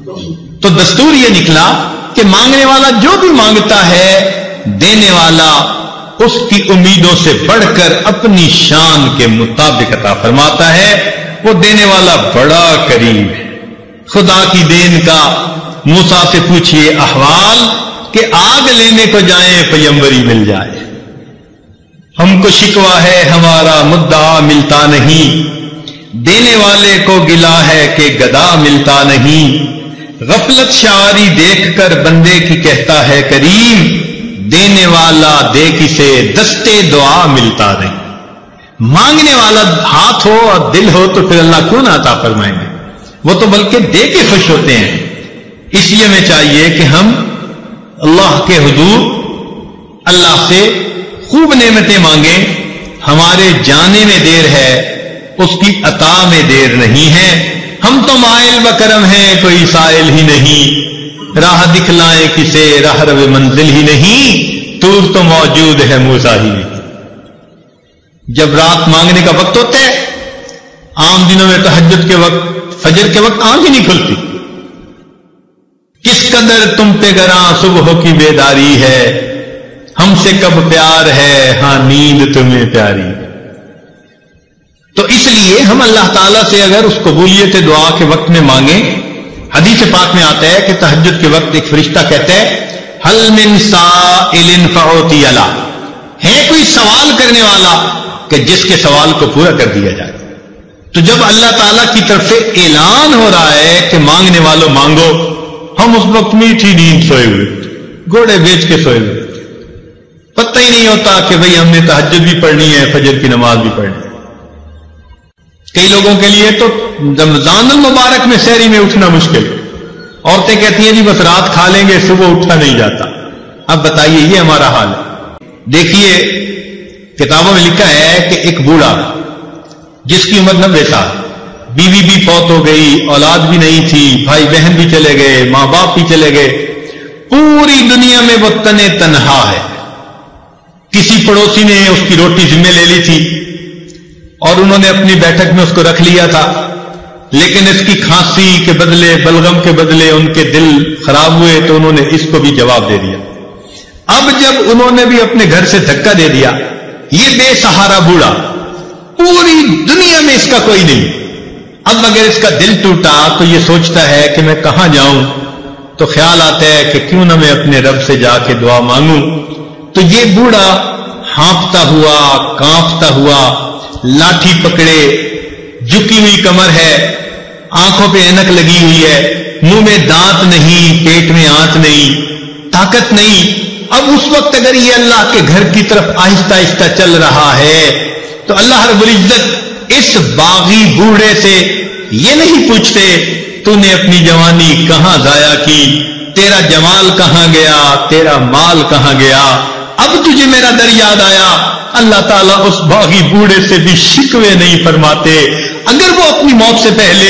تو دستور یہ نکلا کہ مانگنے والا جو بھی مانگتا ہے دینے والا اس کی امیدوں سے بڑھ کر اپنی شان کے مطابق عطا فرماتا ہے. وہ دینے والا بڑا کریم ہے. خدا کی دین کا موسیٰ سے پوچھئے احوال کہ آگ لینے کو جائیں پیمبری مل جائے. ہم کو شکوہ ہے ہمارا مدعا ملتا نہیں، دینے والے کو گلا ہے کہ گدا ملتا نہیں. غفلت شعاری دیکھ کر بندے کی کہتا ہے کریم، دینے والا دے کسے دستے دعا ملتا نہیں. مانگنے والا ہاتھ ہو اور دل ہو تو پھر اللہ کیوں نہ عطا فرمائیں گے؟ وہ تو بلکہ دے کے خوش ہوتے ہیں. اس لیے ہمیں چاہیے کہ ہم اللہ کے حضور اللہ سے خوب نعمتیں مانگیں. ہمارے جانے میں دیر ہے، اس کی عطا میں دیر نہیں ہے. ہم تو مائل بکرم ہیں، کوئی سائل ہی نہیں. راہ دکھلائیں کسے راہ رو منزل ہی نہیں، طور تو موجود ہے موسیٰ ہی نہیں. جب رات مانگنے کا وقت ہوتا ہے، عام دنوں میں تہجد کے وقت فجر کے وقت آنکھ ہی نہیں کھلتی. کس قدر تم پہ گراں صبح کی بیداری ہے، ہم سے کب پیار ہے ہاں نیند تمہیں پیاری. تو اس لیے ہم اللہ تعالیٰ سے اگر اس قبولیت دعا کے وقت میں مانگیں، حدیث پاک میں آتا ہے کہ تہجد کے وقت ایک فرشتہ کہتا ہے حل من سائل فأعطی له، ہے کوئی سوال کرنے والا کہ جس کے سوال کو پورا کر دیا جائے. تو جب اللہ تعالیٰ کی طرف سے اعلان ہو رہا ہے کہ مانگنے والوں مانگو، ہم اس وقت میٹھی نیند سوئے ہوئے، گھوڑے بیچ کے سوئے ہوئے، پتہ ہی نہیں ہوتا کہ بھئی ہم نے تہجد بھی پڑھنی ہے، فجر کی نماز بھی پڑھنی ہے. کئی لوگوں کے لیے تو رمضان المبارک میں سحری میں اٹھنا مشکل. عورتیں کہتی ہیں جی بس رات کھا لیں گے صبح اٹھا نہیں جاتا. اب بتائیے یہ ہمارا حال ہے. دیکھیے کتابوں میں لکھا ہے کہ ایک بوڑھا جس کی عمر 90 سال، بیوی بھی فوت ہو گئی، اولاد بھی نہیں تھی، بھائی بہن بھی چلے گئے، ماں باپ بھی چلے گئے، پوری دنیا میں وہ تنہا ہے. کسی پڑوسی نے اس کی روٹی ذمہ لے لی تھی اور انہوں نے اپنی بیٹھک میں اس کو رکھ لیا تھا، لیکن اس کی کھانسی کے بدلے بلغم کے بدلے ان کے دل خراب ہوئے تو انہوں نے اس کو بھی جواب دے دیا. اب جب انہوں نے بھی اپنے گھر سے دھکا دے دیا، یہ بے سہارا بوڑھا، پوری دنیا میں اس کا کوئی نہیں. اب اگر اس کا دل ٹوٹا تو یہ سوچتا ہے کہ میں کہاں جاؤں، تو خیال آتا ہے کہ کیوں نہ میں اپنے رب سے جا کے دعا مانگوں. تو یہ بوڑھا ہانپتا ہوا کانپتا ہوا لاٹھی پکڑے، جھکی ہوئی کمر ہے، آنکھوں پہ اینک لگی ہوئی ہے، منہ میں دانت نہیں، پیٹ میں آنت نہیں، طاقت نہیں. اب اس وقت اگر یہ اللہ کے گھر کی طرف آہستہ آہستہ چل رہا ہے تو اللہ رب العزت اس باغی بوڑھے سے یہ نہیں پوچھتے تو نے اپنی جوانی کہاں ضائع کی، تیرا جمال کہاں گیا، تیرا مال کہاں گیا، اب تجھے میرا در یاد آیا. اللہ تعالیٰ اس باغی بوڑھے سے بھی شکوے نہیں فرماتے. اگر وہ اپنی موت سے پہلے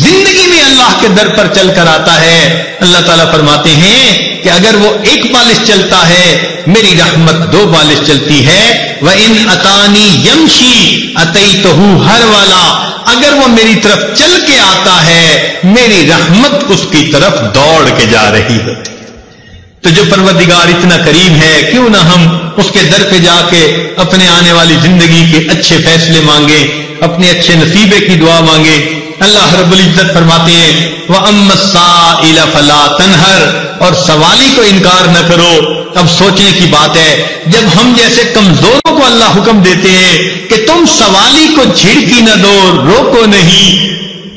زندگی میں اللہ کے در پر چل کر آتا ہے، اللہ تعالیٰ فرماتے ہیں کہ اگر وہ ایک بالش چلتا ہے میری رحمت 2 بالش چلتی ہے. وَإِنْ أَتَانِي يَمْشِي أَتَيْتُهُ هَرْوَلًا، اگر وہ میری طرف چل کے آتا ہے میری رحمت اس کی طرف دوڑ کے جا رہی ہوتی. تو جو پروردگار اتنا کریم ہے، کیوں نہ ہم اس کے در پہ جا کے اپنے آنے والی زندگی کے اچھے فیصلے مانگیں، اپنے اچھے نصیبے کی دعا مانگیں. اللہ رب العزت فرماتے ہیں وَأَمَّا السَّائِلَ فَلَا تَنْهَرْ، اور سوالی کو انکار نہ کرو. اب سوچنے کی بات ہے جب ہم جیسے کمزوروں کو اللہ حکم دیتے ہیں کہ تم سوالی کو جھڑکی نہ دو، روکو نہیں،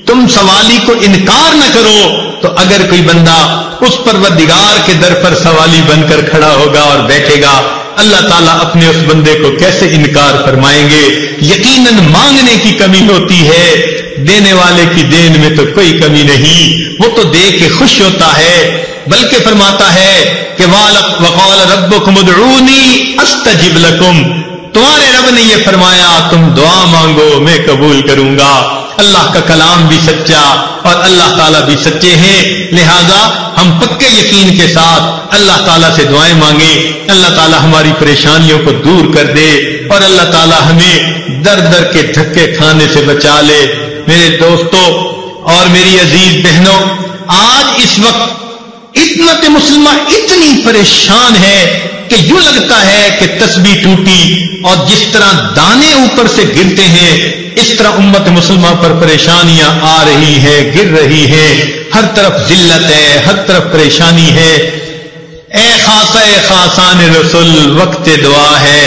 تم سوالی کو انکار نہ کرو، تو اگر کوئی بندہ اس پروردگار کے در پر سوالی بن کر کھڑا ہوگا اور بیٹھے گا، اللہ تعالیٰ اپنے اس بندے کو کیسے انکار فرمائیں گے؟ یقیناً مانگنے کی کمی ہوتی ہے، دینے والے کی دین میں تو کوئی کمی نہیں، وہ تو دے کے خوش ہوتا ہے. بلکہ فرماتا ہے کہ وَقَالَ رَبُّكُمُ ادْعُونِي أَسْتَجِبْ لَكُمْ، تمہارے رب نے یہ فرمایا تم دعا مانگو میں قبول کروں گا. اللہ کا کلام بھی سچا اور اللہ تعالیٰ بھی سچے ہیں، لہذا ہم پکے یقین کے ساتھ اللہ تعالیٰ سے دعائیں مانگیں. اللہ تعالیٰ ہماری پریشانیوں کو دور کر دے اور اللہ تعالیٰ ہمیں در در کے دھکے کھانے سے بچا لے. میرے دوستوں اور میری عزیز بہنوں، آج اس وقت امت مسلمہ اتنی پریشان ہے کہ یوں لگتا ہے کہ تسبیح ٹوٹی اور جس طرح دانے اوپر سے گرتے ہیں اس طرح امت مسلمہ پر پریشانیاں آ رہی ہے، گر رہی ہے، ہر طرف ذلت ہے، ہر طرف پریشانی ہے۔ اے خاصہ خاصان رسول وقت دعا ہے،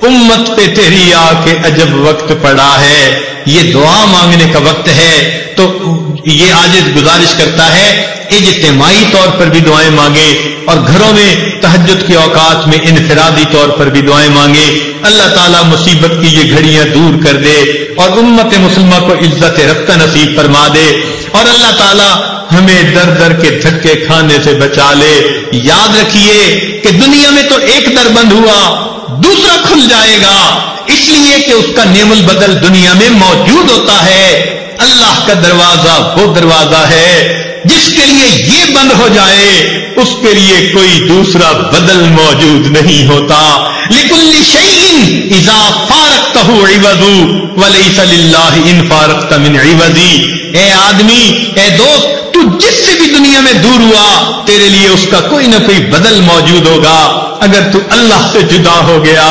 امت پہ تیری آ کے عجب وقت پڑا ہے، یہ دعا مانگنے کا وقت ہے۔ تو یہ عاجز گزارش کرتا ہے اجتماعی طور پر بھی دعائیں مانگے اور گھروں میں تہجد کے اوقات میں انفرادی طور پر بھی دعائیں مانگے۔ اللہ تعالیٰ مصیبت کی یہ گھڑیاں دور کر دے اور امت مسلمہ کو عزت رفتہ نصیب فرما دے، اور اللہ تعالیٰ ہمیں در در کے دھکے کھانے سے بچا لے۔ یاد رکھیے کہ دنیا میں تو ایک در بند ہوا، دوسرا کھل جائے گا، اس لیے کہ اس کا نعم البدل دنیا میں موجود ہوتا ہے۔ اللہ کا دروازہ وہ دروازہ ہے جس کے لیے یہ بند ہو جائے اس کے لیے کوئی دوسرا بدل موجود نہیں ہوتا۔ لِكُلِّ شَيْءٍ إِذَا فَارَقْتَهُ عِوَضٌ وَلَيْسَ لِلَّهِ إِن فَارَقْتَ مِنْ عِوَضٍ۔ اے آدمی، اے دوست، تو جس سے بھی دنیا میں دور ہوا تیرے لیے اس کا کوئی نہ کوئی بدل موجود ہوگا۔ اگر تو اللہ سے جدا ہو گیا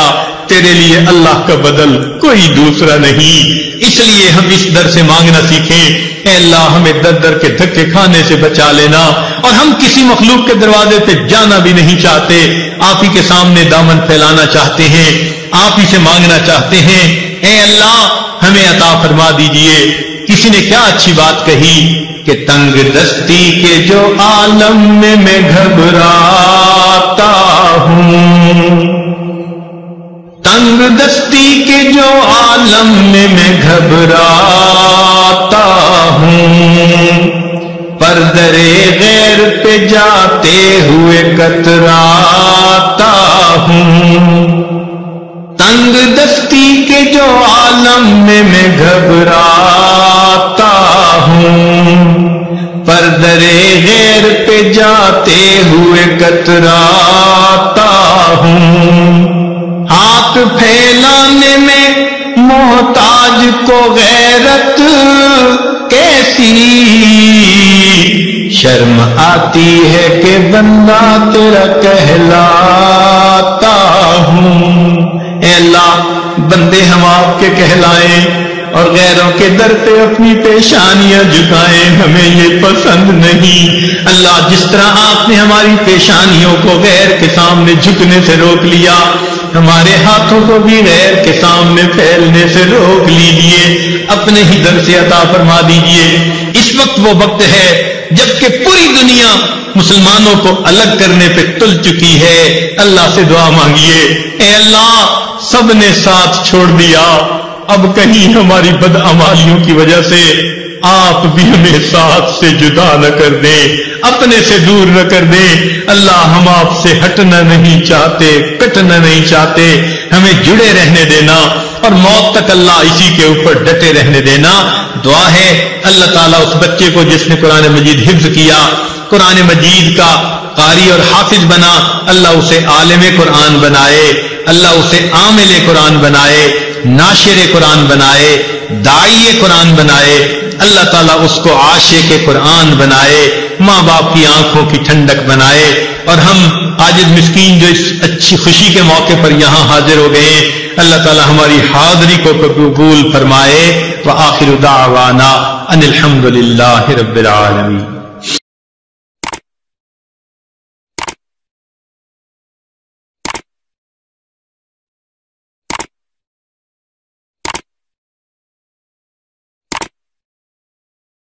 تیرے لیے اللہ کا بدل کوئی دوسرا نہیں۔ اس لیے ہم اس در سے مانگنا سیکھیں، اے اللہ ہمیں در در کے دھکے کھانے سے بچا لینا، اور ہم کسی مخلوق کے دروازے پہ جانا بھی نہیں چاہتے، آپ ہی کے سامنے دامن پھیلانا چاہتے ہیں، آپ ہی سے مانگنا چاہتے ہیں۔ اے اللہ ہمیں عطا فرما دیجئے۔ کسی نے کیا اچھی بات کہی کہ تنگ دستی کے جو عالم میں گھبراتا ہوں، تنگ دستی کے جو عالم میں گھبراتا ہوں، پر درے غیر پہ جاتے ہوئے کتراتا ہوں۔ تنگ دستی کے جو عالم میں گھبراتا ہوں، پر درے غیر پہ جاتے ہوئے کتراتا ہوں۔ ہاتھ پھیلانے میں محتاج کو غیرت کیسی، شرم آتی ہے کہ بندہ تیرا کہلاتا ہوں۔ اے اللہ بندے ہم آپ کے کہلائیں اور غیروں کے در پہ اپنی پیشانیاں جھکائیں، ہمیں یہ پسند نہیں۔ اللہ جس طرح آپ نے ہماری پیشانیوں کو غیر کے سامنے جھکنے سے روک لیا، ہمارے ہاتھوں کو بھی غیر کے سامنے پھیلنے سے روک لیجئے، اپنے ہی در سے عطا فرما دیجئے۔ اس وقت وہ وقت ہے جبکہ پوری دنیا مسلمانوں کو الگ کرنے پہ تل چکی ہے۔ اللہ سے دعا مانگیے، اے اللہ سب نے ساتھ چھوڑ دیا، اب کہیں ہماری بدعمالیوں کی وجہ سے آپ بھی ہمیں ساتھ سے جدا نہ کر دیں، اپنے سے دور نہ کر دیں۔ اللہ ہم آپ سے ہٹنا نہیں چاہتے، کٹنا نہیں چاہتے، ہمیں جڑے رہنے دینا اور موت تک اللہ اسی کے اوپر ڈٹے رہنے دینا۔ دعا ہے اللہ تعالیٰ اس بچے کو جس نے قرآن مجید حفظ کیا، قرآن مجید کا قاری اور حافظ بنا، اللہ اسے عالم قرآن بنائے، اللہ اسے عامل قرآن بنائے، ناشر قرآن بنائے، داعی قرآن بنائے، اللہ تعالیٰ اس کو عاشق قرآن بنائے، ماں باپ کی آنکھوں کی ٹھنڈک بنائے، اور ہم عاجز مسکین جو اس اچھی خوشی کے موقع پر یہاں حاضر ہو گئے، اللہ تعالیٰ ہماری حاضری کو قبول فرمائے۔ وآخر دعوانا ان الحمد للہ رب العالمین۔